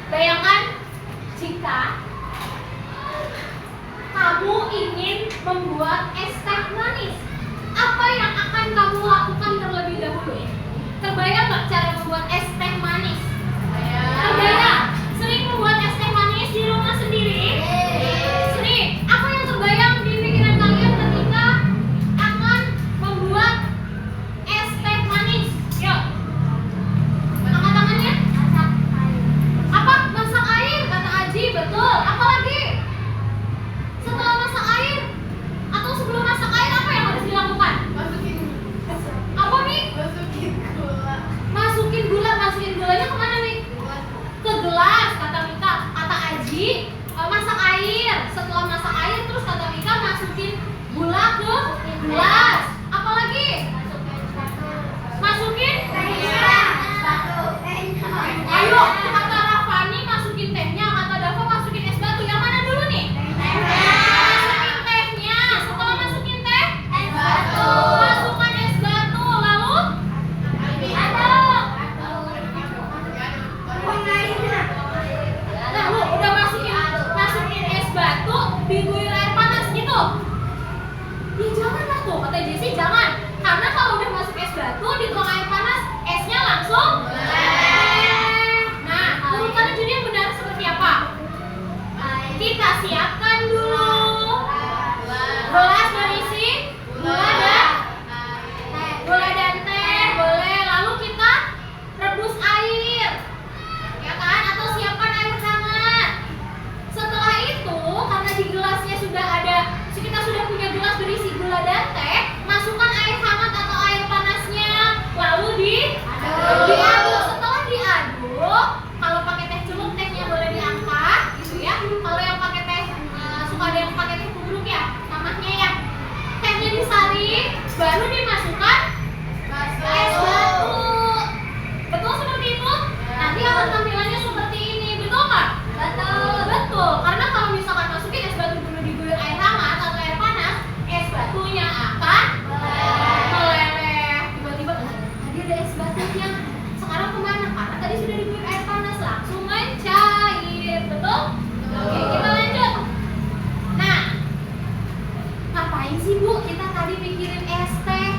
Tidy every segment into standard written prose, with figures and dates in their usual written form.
Bayangkan jika kamu ingin membuat es teh manis, apa yang akan kamu lakukan terlebih dahulu ya? Terbayang nggak cara membuat es teh manis? Terbayang? Sering membuat es teh manis di rumah sendiri? Sering. Apa yang terbayang di pikiran kalian ketika akan membuat es teh manis? Yuk, angkat tangannya. Apa? Masak air, kata Aji, betul. Apa lagi? Setelah masak air atau sebelum masak air, apa yang harus dilakukan? Apa nih? Masukin gula. Masukin gulanya kemana nih? Ke gelas, kata Mika. Kata Aji, masak air. Setelah masak air, terus kata Mika masukin gula ke gelas. Apa lagi? Masukin? Ayo, kata Rafani masukin tehnya, kata Dava masukin es batu. Yang mana dulu nih? Masukin tehnya. Setelah masukin teh, es batu. Masukkan es batu, lalu aduk. Lalu udah masukin es batu, diguyur air panas gitu. Ya jangan lah tuh, kata Jessie jangan. Karena kalau udah masuk es batu, dituang air panas, esnya langsung urutan jadi yang benar seperti apa? Kita siapkan dulu gelas berisi gula dan teh, boleh. Lalu kita rebus air, ya kan? Atau siapkan air hangat. Setelah itu, karena di gelasnya sudah ada, kita sudah punya gelas berisi gula dan teh, masukkan air hangat atau air panasnya, lalu diaduk. Setelah diaduk, kalau pakai teh celup, tehnya boleh diangkat, gitu ya. Kalau yang pakai teh, suka ada yang pakai teh tubruk ya, namanya ya. Tehnya disaring, baru dimasukkan es batu. Betul seperti itu? Nanti akan tampilannya seperti ini, betul nggak? Betul. Karena kalau misalkan masukin es batu dulu diguyur air hangat atau air panas, es batunya akan meleleh. Tiba-tiba, tadi ada es batunya. Sekarang kemana? Karena tadi sudah diguyur air panas, langsung mencair. Betul? Oke, kita lanjut. Nah, ngapain sih Bu kita tadi pikirin es teh?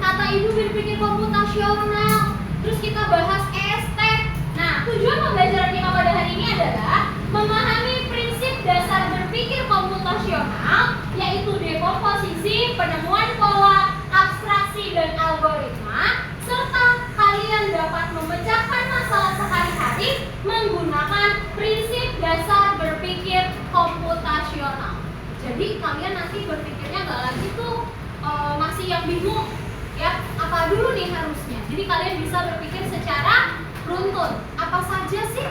Kata Ibu berpikir komputasional, terus kita bahas es teh. Nah, tujuan pembelajaran kita pada hari ini adalah memahami prinsip dasar berpikir komputasional, yaitu dekomposisi, penemuan pola, abstraksi, dan algoritma, serta kalian dapat memecahkan masalah sehari-hari menggunakan prinsip dasar berpikir komputasional. Jadi kalian nanti berpikirnya nggak lagi tuh masih yang bingung, ya apa dulu nih harusnya. Jadi kalian bisa berpikir secara runtun. Apa saja sih?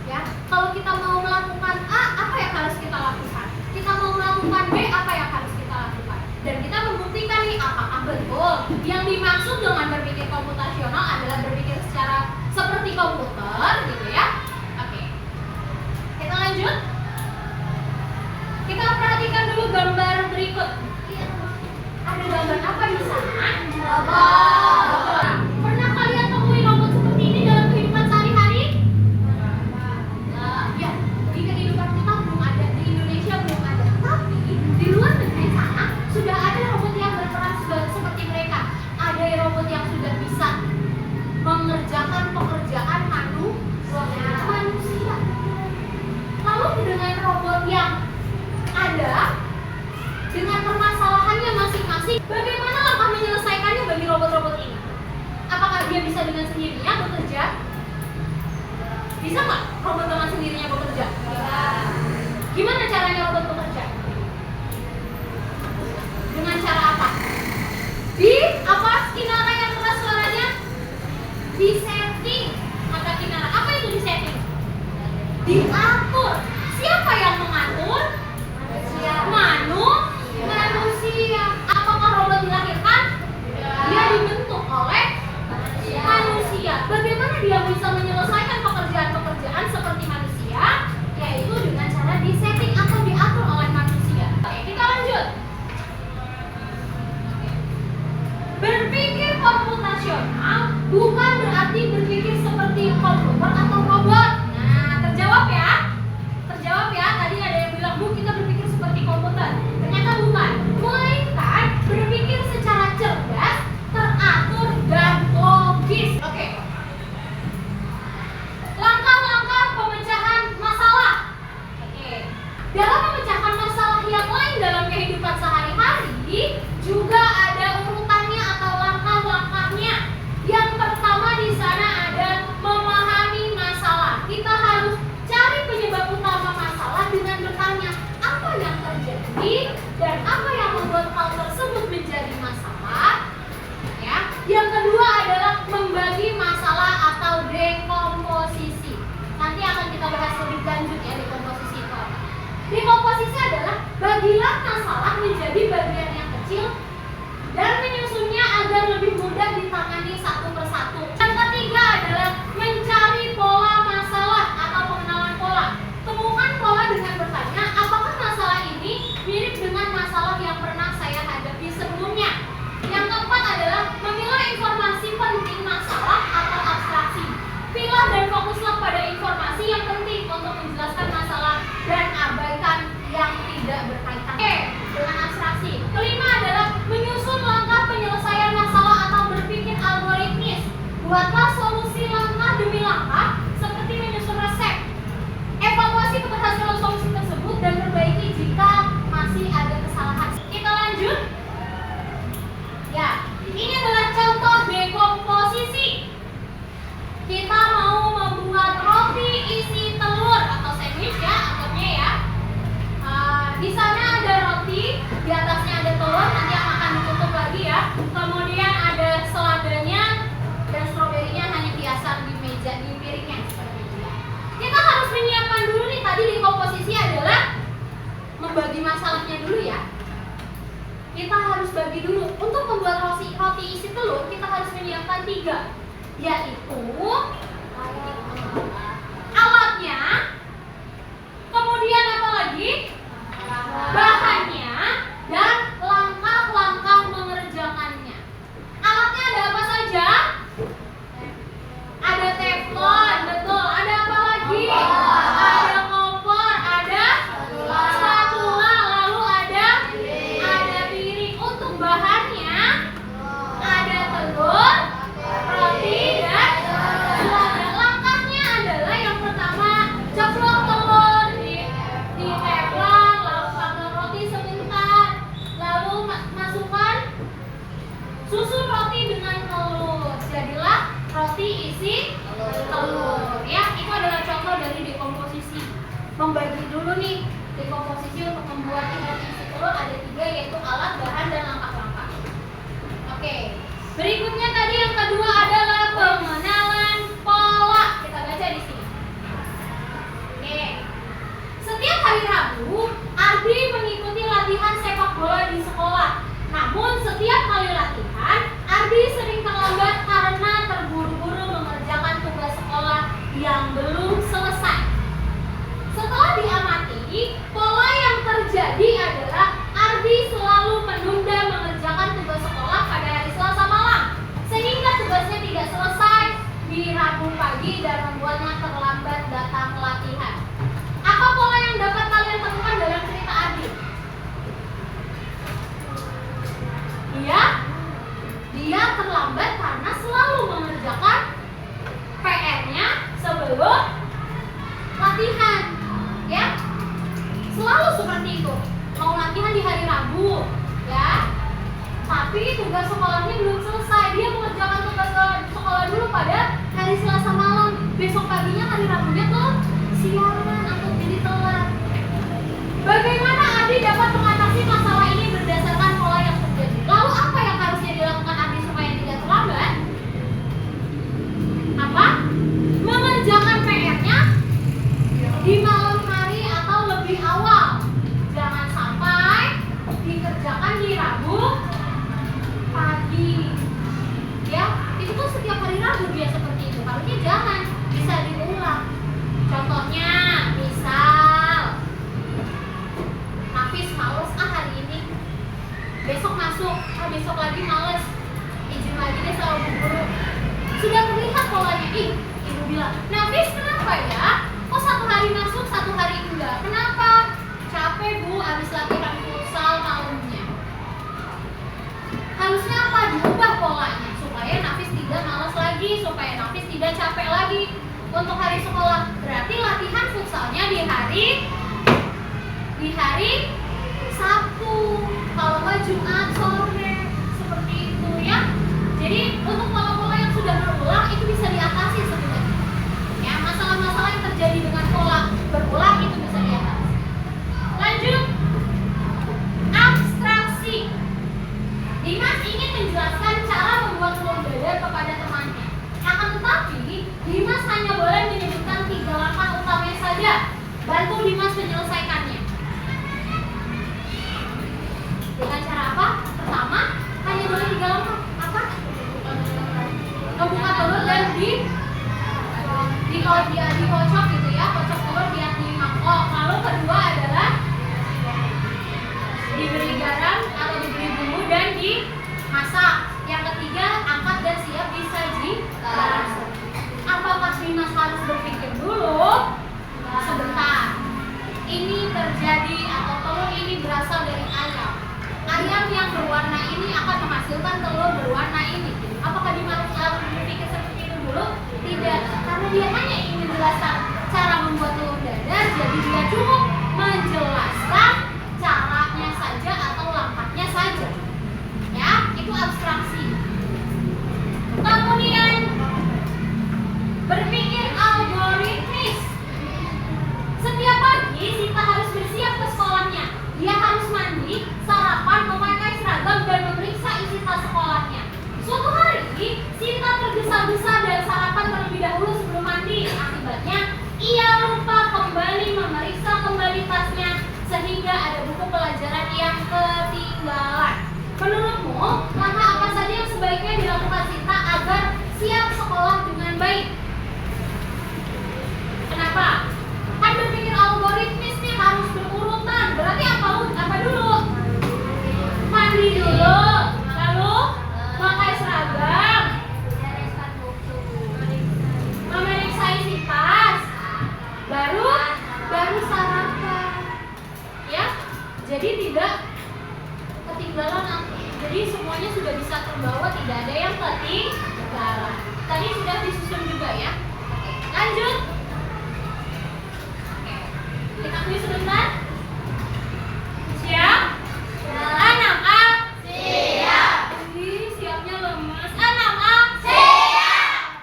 Ya, kalau kita mau melakukan A, apa yang harus kita lakukan? Kita mau melakukan B, apa yang harus kita lakukan? Dan kita membuktikan nih apakah betul komputer gitu ya. Oke. Kita lanjut. Kita perhatikan dulu gambar berikut. Ada gambar apa di sana? Robot. Pernah kalian temui robot seperti ini dalam kehidupan sehari-hari? Ya, di kehidupan kita belum ada, di Indonesia belum ada. Tapi di luar negeri sana sudah ada robot yang berperan seperti mereka. Ada robot yang sudah bisa mengerjakan pekerjaan manusia. Lalu dengan robot yang ada dengan permasalahannya masing-masing, bagaimana langkah menyelesaikannya bagi robot-robot ini? Apakah dia bisa dengan sendirinya bekerja? Bisa nggak robot dengan sendirinya bekerja? Gimana caranya robot bekerja? Dengan cara apa? Di apa Kinara yang keras suaranya? Di setting. Kata Kinara, apa itu di setting? Diatur. Siapa yang mengatur? Manusia. Apakah robot dilahirkan? Dia dibentuk oleh manusia. Bagaimana dia bisa menyelesaikan pekerjaan-pekerjaan seperti manusia? Yaitu dengan cara disetting atau diatur oleh manusia. Oke, kita lanjut. Berpikir komputasional bukan berarti berpikir seperti komputer atau robot. Nah, terjawab ya. Tadi ada yang bilang, Bu, kita berpikir seperti komputer. Ternyata bukan. Melainkan berpikir secara cerdas, teratur, dan logis. Oke. Langkah-langkah pemecahan masalah. Oke. Dalam memecahkan masalah yang lain dalam kehidupan sehari-hari, juga ada urutannya atau langkah-langkahnya. Yang pertama di sana ada memahami masalah. Kita harus cari penyebab utama masalah dengan bertanya apa yang terjadi dan apa yang membuat hal tersebut menjadi masalah. Ya. Yang kedua adalah membagi masalah atau dekomposisi. Nanti akan kita bahas lebih lanjut ya dekomposisi itu apa. Dekomposisi adalah bagilah masalah menjadi bagian yang kecil dan menyusunnya agar lebih mudah ditangani satu persatu. Yang ketiga adalah mencari pola masalah atau pengenalan pola. Temukan pola dengan bertanya, apakah masalah ini mirip dengan masalah yang pernah saya hadapi sebelumnya. Yang keempat adalah memilah informasi penting masalah atau abstraksi. Pilah dan fokuslah pada informasi yang penting untuk menjelaskan masalah dan abaikan yang tidak berkaitan. Oke, dengan abstraksi. Kelima adalah menyusun langkah penyelesaian masalah atau berpikir algoritmis. Buatlah solusi langkah demi langkah seperti menyusun resep. Evaluasi keberhasilan solusi tersebut dan perbaiki jika masih ada kesalahan. Kita lanjut. Ya, ini adalah contoh dekomposisi. Kita mau membuat roti isi telur atau sandwich ya, anggapnya ya. Di sana ada roti, di atasnya ada telur, nanti akan ditutup lagi ya. Kemudian ada seladanya dan stroberinya hanya hiasan di meja, di piringnya seperti itu ya. Kita harus menyiapkan dulu nih, tadi dekomposisi adalah membagi masalahnya dulu ya. Kita harus bagi dulu. Untuk membuat roti isi telur, kita harus menyiapkan 3, yaitu alatnya, kemudian apa lagi? Bahannya, dan langkah-langkah mengerjakannya. Alatnya ada apa saja? Ada teflon, betul. Ada apa lagi? Ada kompor, ada spatula, lalu ada piring. Untuk bahannya ada telur, roti, dan selada. Langkahnya adalah yang pertama, ceplok telur di teflon, lalu panggang roti sebentar, lalu masukkan susun roti dengan telur. Jadilah roti isi telur ya. Itu adalah contoh dari dekomposisi. Membagi dulu nih dekomposisi untuk membuat roti isi telur ada 3, yaitu alat, bahan, dan langkah-langkah. Oke. Berikutnya tadi yang kedua adalah pengenalan pola. Kita baca di sini. Oke. Setiap hari Rabu, Ardi mengikuti latihan sepak bola di sekolah. Namun setiap kali latihan, Ardi sering terlambat karena terburu-buru mengerjakan tugas sekolah dia terlambat karena selalu mengerjakan PR-nya sebelum latihan, ya. Selalu seperti itu. Mau latihan di hari Rabu, ya. Tapi tugas sekolahnya belum selesai. Dia mengerjakan tugas sekolah dulu pada hari Selasa malam. Besok paginya hari Rabunya tuh siangan atau jadi telat. Bagaimana Adi dapat mengatasi masalah ini berdasarkan pola yang terjadi? Lalu apa yang harusnya dilakukan Adi supaya tidak terlambat? Apa? Mengerjakan PR-nya di malam hari atau lebih awal. Jangan sampai dikerjakan di Rabu pagi. Ya, itu tuh setiap hari Rabu dia seperti itu. Harusnya jangan, bisa diulang. Contohnya, misal Hafiz males hari ini, besok masuk, besok lagi males, izin lagi deh sama bu guru. Sudah terlihat polanya. Ibu bilang, Hafiz kenapa ya? Kok satu hari masuk, satu hari enggak? Kenapa? Capek bu, habis latihan futsal malamnya. Harusnya apa? Diubah polanya supaya Nafis tidak malas lagi, supaya Nafis tidak capek lagi untuk hari sekolah. Berarti latihan futsalnya di hari Sabtu, kalau nggak Jumat sore, seperti itu ya. Jadi untuk pola-pola yang sudah berulang itu bisa diatasi sebenarnya. Ya, masalah-masalah yang terjadi dengan pola berulang itu bisa diatasi. Lanjut, abstraksi. Dimas ingin menjelaskan cara membuat telur dadar kepada temannya. Akan tetapi, Dimas hanya boleh menyebutkan 3 langkah utamanya saja. Bantu Dimas menyelesaikannya. Dengan cara apa? Pertama, hanya boleh 3 langkah. Apa? Membuka telur dan dikocok gitu ya. Kocok telur di mangkok. Lalu kedua adalah diberi garam atau diberi bumbu dan dimasak. Yang ketiga, angkat dan siap disaji. Apakah Dimas harus berpikir dulu? Sebentar. Ini terjadi atau telur ini berasal dari ayam. Ayam yang berwarna ini akan menghasilkan telur berwarna ini. Apakah Dimas harus berpikir seperti itu dulu? Tidak, karena dia hanya ingin menjelaskan cara membuat telur dadar, jadi dia cukup menjelaskan caranya saja atau langkahnya saja. Ya, itu abstraksi. Kemudian berpikir algoritmis. Setiap pagi Sita harus bersiap ke sekolahnya. Dia harus mandi, sarapan, memakai seragam dan memeriksa isi tas sekolahnya. Suatu hari, Sita tergesa-gesa dan sarapan terlebih dahulu sebelum mandi. Akibatnya, ia lupa kembali memeriksa kembali tasnya sehingga ada buku pelajaran yang ketinggalan. Menurutmu, langkah apa saja yang sebaiknya dilakukan Sita agar siap sekolah dengan baik? Kenapa? Kan berpikir algoritmis nih, harus berurutan. Berarti apa dulu? Mandi dulu, lalu pakai seragam, memeriksa isi tas, baru sarapan. Ya, jadi tidak ketinggalan. Jadi semuanya sudah bisa terbawa, tidak ada yang ketinggalan. Tadi sudah disusun juga ya. Lanjut. Kita kuis sebentar. Siap? Anak A. Siap. Siapnya lemes. Anak A. Siap.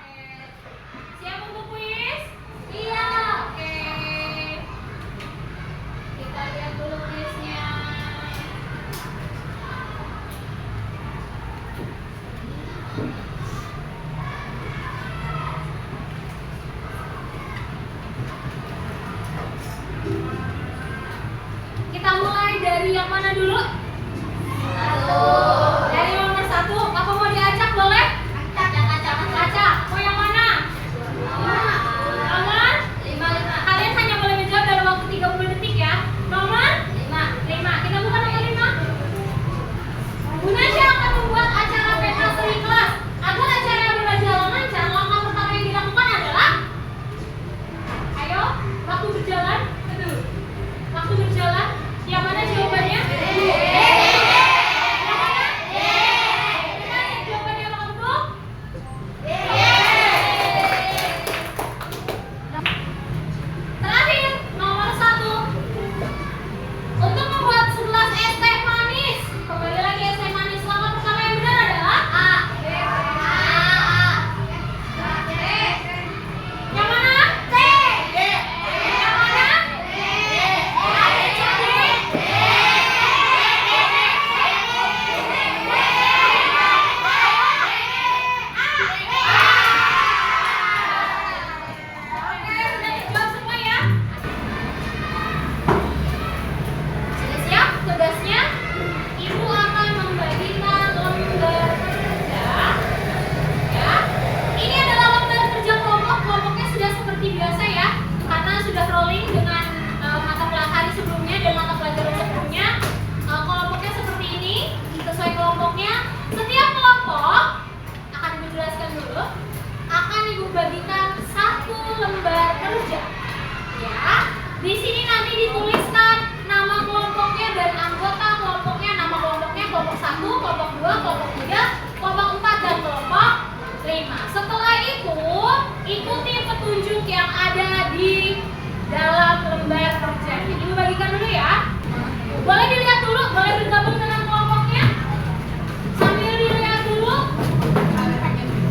Siap untuk kuis? Iya. Oke. Kita lihat dulu kuisnya. Kita mulai dari yang mana dulu? 1. Dari nomor 1. Apa mau diacak boleh? Acak. Mau yang mana? Nomor 5. Kalian hanya boleh menjawab dalam waktu 30 detik ya. Nomor 5. Kita buka nomor 5. Bu Nasya akan membuat acara pentas seri kelas. ikuti petunjuk yang ada di dalam lembar kerja. Ibu bagikan dulu ya. Boleh dilihat dulu, boleh bergabung dengan kelompoknya. Sambil dilihat dulu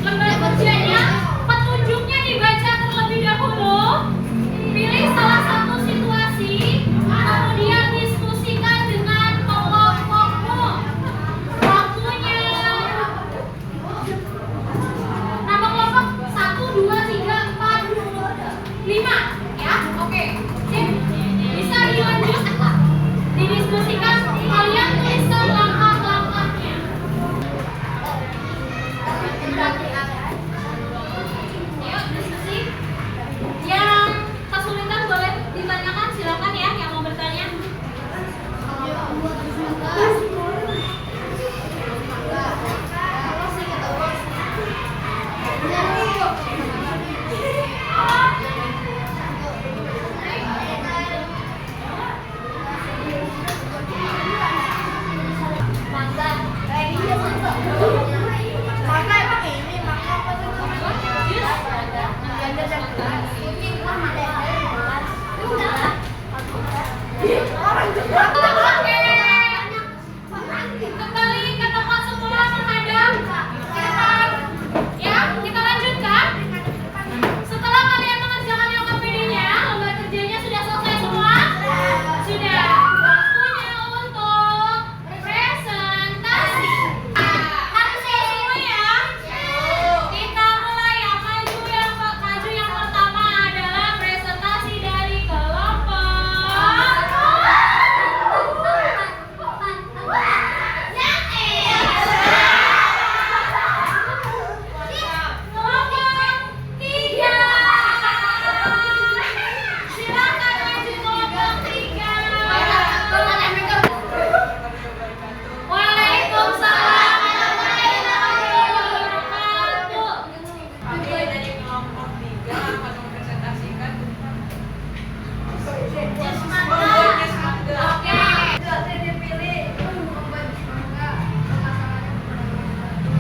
lembar kerjanya, petunjuknya dibaca terlebih dahulu. Pilih salah satu situasi, kemudian diskusikan dengan kelompokmu. Waktunya. Nama kelompok 1, 2, 3, 4, 5 ya. Oke. Sip. Bisa dilanjut. Didiskusikan, kalian tuliskan langkah-langkahnya. Yuk diskusi. Yang kesulitan boleh ditanyakan, silakan ya yang mau bertanya. Kembali ke tempat semula menghadap ke depan. Ya, kita lanjutkan. Setelah kalian mengerjakan LKPD-nya, lembar kerjanya sudah selesai semua? Sudah. Waktunya untuk presentasi. Harus semua ya. Kita mulai yang maju yang pertama adalah presentasi dari kelompok.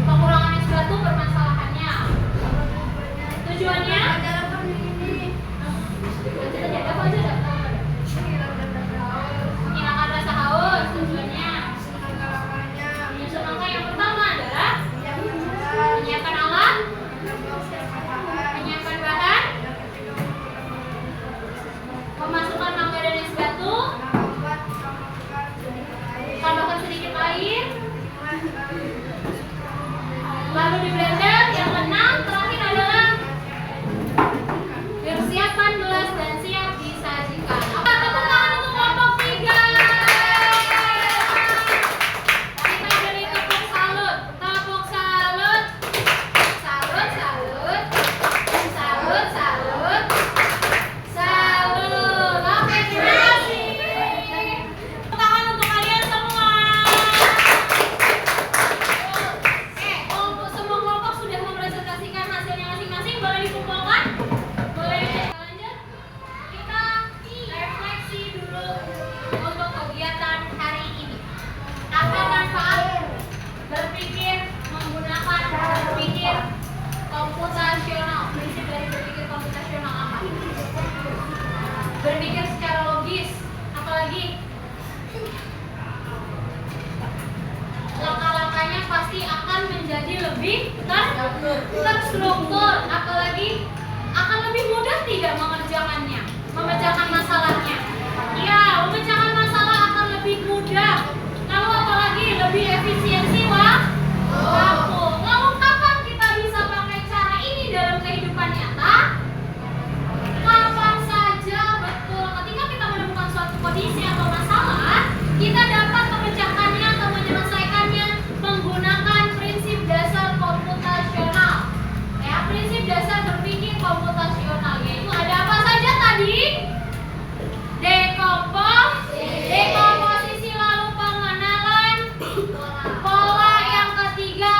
Pengurangan es batu permasalahannya. Tujuannya? Menghilangkan rasa haus. Tujuannya? Menyusun langkah yang pertama adalah menyiapkan alat, menyiapkan bahan, memasukkan mangga dan es batu, tambahkan sedikit air, lalu di blender. Yang keenam terakhir adalah persiapan gelas dan siap disajikan. Apa tepuk tangan untuk kelompok 3. Kita beri tepuk salut, tepuk salut, salut, salut, salut, salut, salut. Oke, terima kasih. Tepuk tangan untuk kalian semua. Semua kelompok sudah mempresentasikan hasilnya masing-masing. Boleh dikumpulkan? Boleh. Lanjut. Kita refleksi dulu untuk kegiatan hari ini. Apa manfaat berpikir menggunakan berpikir komputasional? Prinsip dari berpikir komputasional apa? Berpikir secara logis. Apalagi? Langkah-langkahnya pasti akan menjadi lebih terstruktur, apalagi akan lebih mudah tidak mengerjakannya, memecahkan masalahnya. Ya, memecahkan masalah akan lebih mudah. Lalu apalagi lebih efisiensi waktu. Lalu kapan kita bisa pakai cara ini dalam kehidupan nyata? Kapan saja, betul. Ketika kita menemukan suatu kondisi atau masalah, kita dapat memecahkannya atau menyelesaikannya menggunakan prinsip dasar komputasional. Ya, prinsip dasar berpikir komputasional, yaitu ada apa saja tadi? Dekomposisi, lalu pengenalan pola. Yang ketiga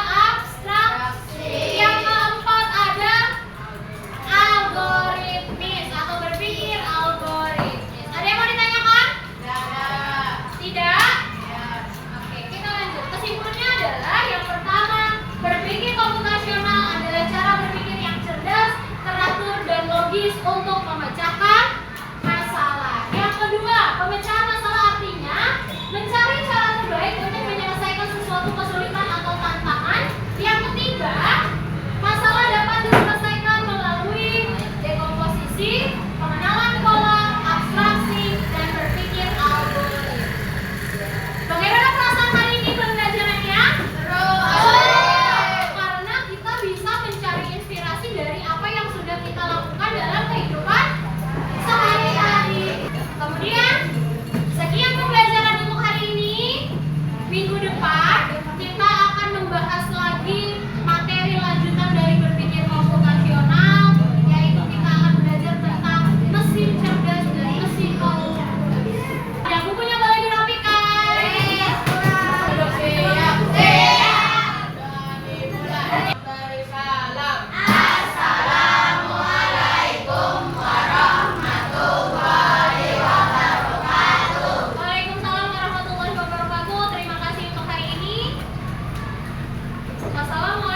Assalamualaikum